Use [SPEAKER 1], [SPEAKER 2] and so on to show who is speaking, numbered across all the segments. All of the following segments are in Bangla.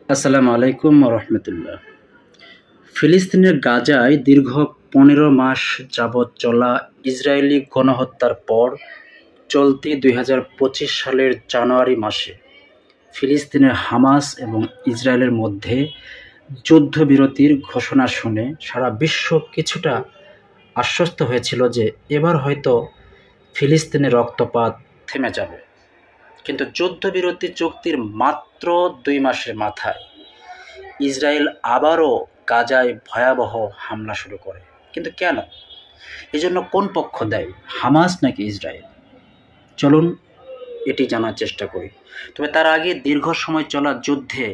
[SPEAKER 1] আসসালামু আলাইকুম রহমতুল্লাহ। ফিলিস্তিনের গাজায় দীর্ঘ ১৫ মাস যাবৎ চলা ইসরায়েলি গণহত্যার পর চলতি ২০২৫ সালের জানুয়ারি মাসে ফিলিস্তিনের হামাস এবং ইসরায়েলের মধ্যে যুদ্ধবিরতির ঘোষণা শুনে সারা বিশ্ব কিছুটা আশ্বস্ত হয়েছিল যে এবার হয়তো ফিলিস্তিনের রক্তপাত থেমে যাবে। কিন্তু যুদ্ধবিরতি চুক্তির মাত্র ২ মাসের মাথায় ইসরায়েল আবারও গাজায় ভয়াবহ হামলা শুরু করে। কিন্তু কেন? এজন্য কোন পক্ষ দায়ী, হামাস নাকি ইসরায়েল? চলুন এটি জানার চেষ্টা করি। তবে তার আগে দীর্ঘ সময় চলা যুদ্ধে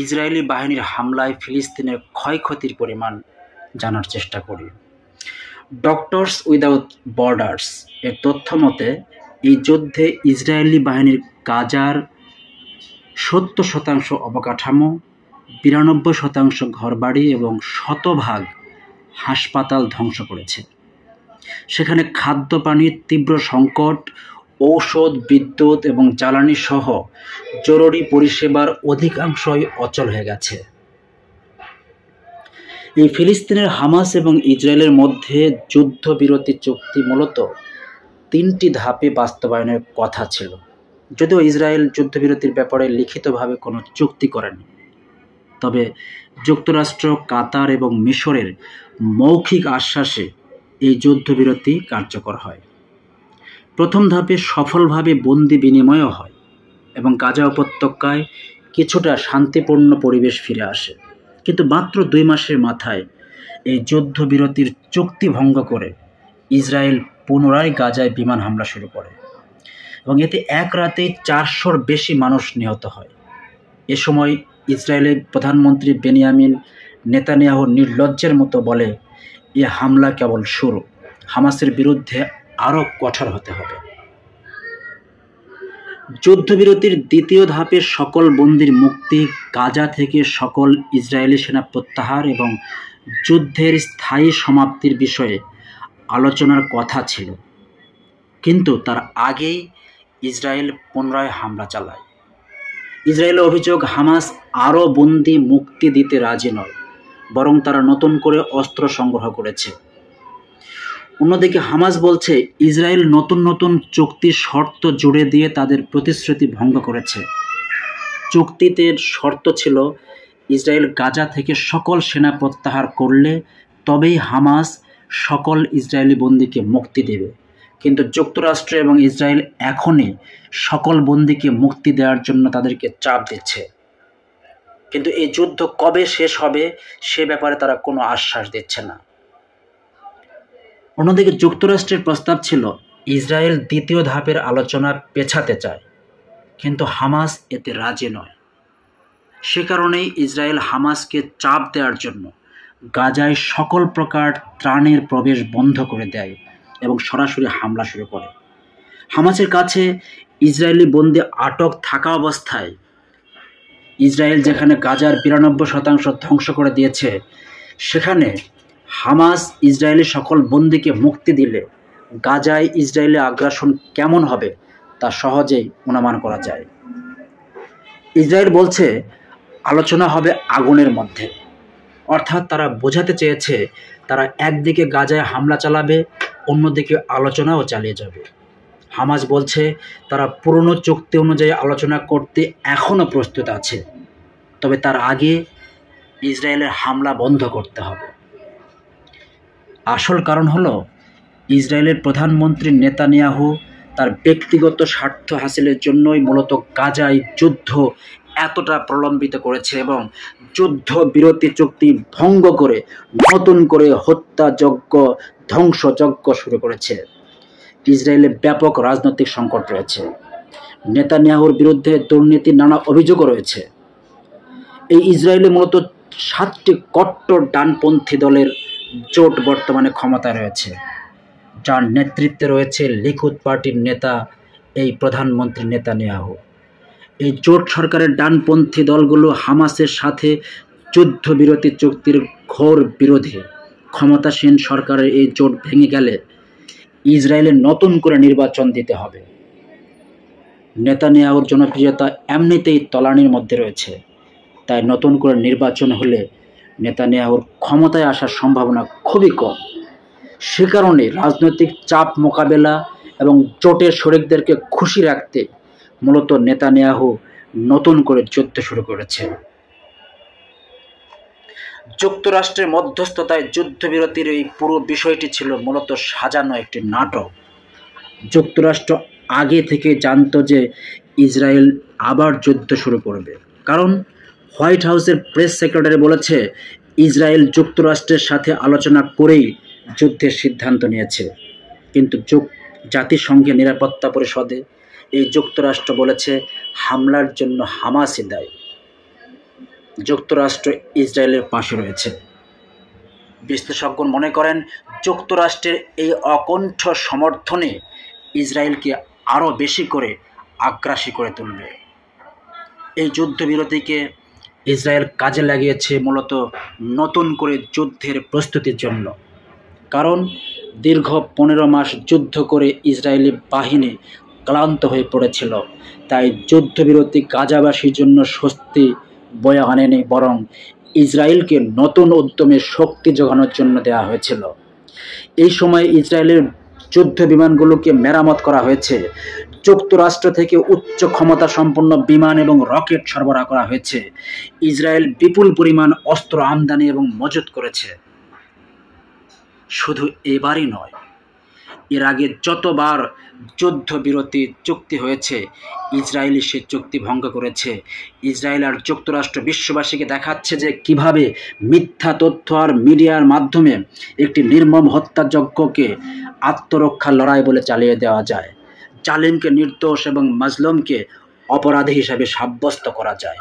[SPEAKER 1] ইসরায়েলি বাহিনীর হামলায় ফিলিস্তিনের ক্ষয়ক্ষতির পরিমাণ জানার চেষ্টা করি। ডক্টরস উইদাউট বর্ডার্স এর তথ্য মতে এই যুদ্ধে ইসরায়েলি বাহিনীর গাজার ৭০% অবকাঠামো, ৯২% ঘরবাড়ি এবং শতভাগ হাসপাতাল ধ্বংস করেছে। সেখানে খাদ্য পানির তীব্র সংকট, ঔষধ, বিদ্যুৎ এবং জ্বালানি সহ জরুরি পরিষেবার অধিকাংশই অচল হয়ে গেছে। এই ফিলিস্তিনের হামাস এবং ইসরায়েলের মধ্যে যুদ্ধবিরতি চুক্তি মূলত ৩টি ধাপে বাস্তবায়নের কথা ছিল, যদিও ইসরায়েল যুদ্ধবিরতির ব্যাপারে লিখিতভাবে কোনো চুক্তি করেনি। তবে যুক্তরাষ্ট্র, কাতার এবং মিশরের মৌখিক আশ্বাসে এই যুদ্ধবিরতি কার্যকর হয়। প্রথম ধাপে সফলভাবে বন্দি বিনিময়ও হয় এবং গাজা উপত্যকায় কিছুটা শান্তিপূর্ণ পরিবেশ ফিরে আসে। কিন্তু মাত্র ২ মাসের মাথায় এই যুদ্ধবিরতির চুক্তি ভঙ্গ করে ইসরায়েল পুনরায় গাজায় বিমান হামলা শুরু করে এবং এতে এক রাতেই ৪০০-র বেশি মানুষ নিহত হয়। এ সময় ইসরায়েলের প্রধানমন্ত্রী বেনিয়ামিন নেতানিয়াহু নির্লজ্জের মতো বলে, এ হামলা কেবল শুরু, হামাসের বিরুদ্ধে আরও কঠোর হতে হবে। যুদ্ধবিরতির দ্বিতীয় ধাপে সকল বন্দির মুক্তি, গাজা থেকে সকল ইসরায়েলি সেনা প্রত্যাহার এবং যুদ্ধের স্থায়ী সমাপ্তির বিষয়ে আলোচনার কথা ছিল। কিন্তু তার আগেই ইসরায়েল পুনরায় হামলা চালায়। ইসরায়েলের অভিযোগ, হামাস আরও বন্দি মুক্তি দিতে রাজি নয়, বরং তারা নতুন করে অস্ত্র সংগ্রহ করেছে। অন্যদিকে হামাস বলছে ইসরায়েল নতুন নতুন চুক্তির শর্ত জুড়ে দিয়ে তাদের প্রতিশ্রুতি ভঙ্গ করেছে। চুক্তিতে শর্ত ছিল ইসরায়েল গাজা থেকে সকল সেনা প্রত্যাহার করলে তবেই হামাস সকল ইসরায়েলি বন্দীকে মুক্তি দেবে। কিন্তু যুক্তরাষ্ট্র এবং ইসরায়েল এখনই সকল বন্দীকে মুক্তি দেওয়ার জন্য তাদেরকে চাপ দিচ্ছে। কিন্তু এই যুদ্ধ কবে শেষ হবে সে ব্যাপারে তারা কোনো আশ্বাস দিচ্ছে না। অন্যদিকে যুক্তরাষ্ট্রের প্রস্তাব ছিল ইসরায়েল দ্বিতীয় ধাপের আলোচনা পেছাতে চায়, কিন্তু হামাস এতে রাজি নয়। সে কারণেই ইসরায়েল হামাসকে চাপ দেওয়ার জন্য গাজায় সকল প্রকার ত্রাণের প্রবেশ বন্ধ করে দেয় এবং সরাসরি হামলা শুরু করে। হামাসের কাছে ইসরায়েলি বন্দী আটক থাকা অবস্থায় ইসরায়েল যেখানে গাজার ৯২% ধ্বংস করে দিয়েছে, সেখানে হামাস ইসরায়েলি সকল বন্দীকে মুক্তি দিলে গাজায় ইসরায়েলি আগ্রাসন কেমন হবে তা সহজেই অনুমান করা যায়। ইসরায়েল বলছে আলোচনা হবে আগুনের মধ্যে, অর্থাৎ তারা বোঝাতে চেয়েছে তারা একদিকে গাজায় হামলা চালাবে, অন্যদিকে আলোচনাও চালিয়ে যাবে। হামাস বলছে তারা পুরনো চুক্তি অনুযায়ী আলোচনা করতে এখনও প্রস্তুত আছে, তবে তার আগে ইসরায়েলের হামলা বন্ধ করতে হবে। আসল কারণ হলো ইসরায়েলের প্রধানমন্ত্রী নেতানিয়াহু তার ব্যক্তিগত স্বার্থ হাসিলের জন্যই মূলত গাজায় যুদ্ধ এতটা প্রলম্বিত করেছে এবং যুদ্ধ বিরতি চুক্তি ভঙ্গ করে নতুন করে হত্যাযজ্ঞ, ধ্বংসযজ্ঞ শুরু করেছে। ইসরায়েলে ব্যাপক রাজনৈতিক সংকট রয়েছে, নেতানিয়াহুর বিরুদ্ধে দুর্নীতির নানা অভিযোগও রয়েছে। এই ইসরায়েলে মূলত 7টি কট্টর ডানপন্থী দলের জোট বর্তমানে ক্ষমতায় রয়েছে, যার নেতৃত্বে রয়েছে লিকুদ পার্টির নেতা এই প্রধানমন্ত্রী নেতানিয়াহু। এই জোট সরকারের ডানপন্থী দলগুলো হামাসের সাথে যুদ্ধবিরতি চুক্তির ঘোর বিরোধী। ক্ষমতাসীন সরকারের এই জোট ভেঙে গেলে ইসরায়েলের নতুন করে নির্বাচন দিতে হবে। নেতানিয়াহুর জনপ্রিয়তা এমনিতেই তলানির মধ্যে রয়েছে, তাই নতুন করে নির্বাচন হলে নেতানিয়াহুর ক্ষমতায় আসার সম্ভাবনা খুবই কম। সে কারণে রাজনৈতিক চাপ মোকাবেলা এবং জোটের শরিকদেরকে খুশি রাখতে মূলত নেতানিয়াহু নতুন করে যুদ্ধ শুরু করেছে। যুক্তরাষ্ট্রের মধ্যস্থতায় যুদ্ধবিরতির এই পুরো বিষয়টি ছিল মূলত সাজানো একটি নাটক। যুক্তরাষ্ট্র আগে থেকে জানত যে ইসরায়েল আবার যুদ্ধ শুরু করবে, কারণ হোয়াইট হাউসের প্রেস সেক্রেটারি বলেছে ইসরায়েল যুক্তরাষ্ট্রের সাথে আলোচনা করেই যুদ্ধের সিদ্ধান্ত নিয়েছে। কিন্তু জাতিসংঘের নিরাপত্তা পরিষদে এই যুক্তরাষ্ট্র বলেছে হামলার জন্য হামাসই দায়ী। যুক্তরাষ্ট্র ইসরায়েলের পাশে রয়েছে। বিশ্লেষকগণ মনে করেন যুক্তরাষ্ট্রের এই অকণ্ঠ সমর্থনে ইসরায়েলকে আরও বেশি করে আগ্রাসী করে তুলবে। এই যুদ্ধবিরতিকে ইসরায়েল কাজে লাগিয়েছে মূলত নতুন করে যুদ্ধের প্রস্তুতির জন্য, কারণ দীর্ঘ 15 মাস যুদ্ধ করে ইসরায়েলি বাহিনী ক্লান্ত হয়ে পড়েছিল। তাই যুদ্ধবিরতি গাজাবাসীর জন্য স্বস্তি বয়ে আনেনি, বরং ইসরায়েলকে নতুন উদ্যমে শক্তি যোগানোর জন্য দেওয়া হয়েছিল। এই সময় ইসরায়েলের যুদ্ধ বিমানগুলোকে মেরামত করা হয়েছে। যুক্তরাষ্ট্র থেকে উচ্চ ক্ষমতা সম্পন্ন বিমান এবং রকেট সরবরাহ করা হয়েছে। ইসরায়েল বিপুল পরিমাণ অস্ত্র আমদানি এবং মজুত করেছে। শুধু এবারই নয়, এর আগে যতবার যুদ্ধবিরতি চুক্তি হয়েছে ইসরায়েল সে চুক্তি ভঙ্গ করেছে। ইসরায়েল আর যুক্তরাষ্ট্র বিশ্ববাসীকে দেখাচ্ছে যে কিভাবে মিথ্যা তথ্য আর মিডিয়ার মাধ্যমে একটি নির্মম হত্যাযজ্ঞকে আত্মরক্ষার লড়াই বলে চালিয়ে দেওয়া যায়। জালিমকে নির্দোষ এবং মাজলুমকে অপরাধী হিসাবে সাব্যস্ত করা যায়।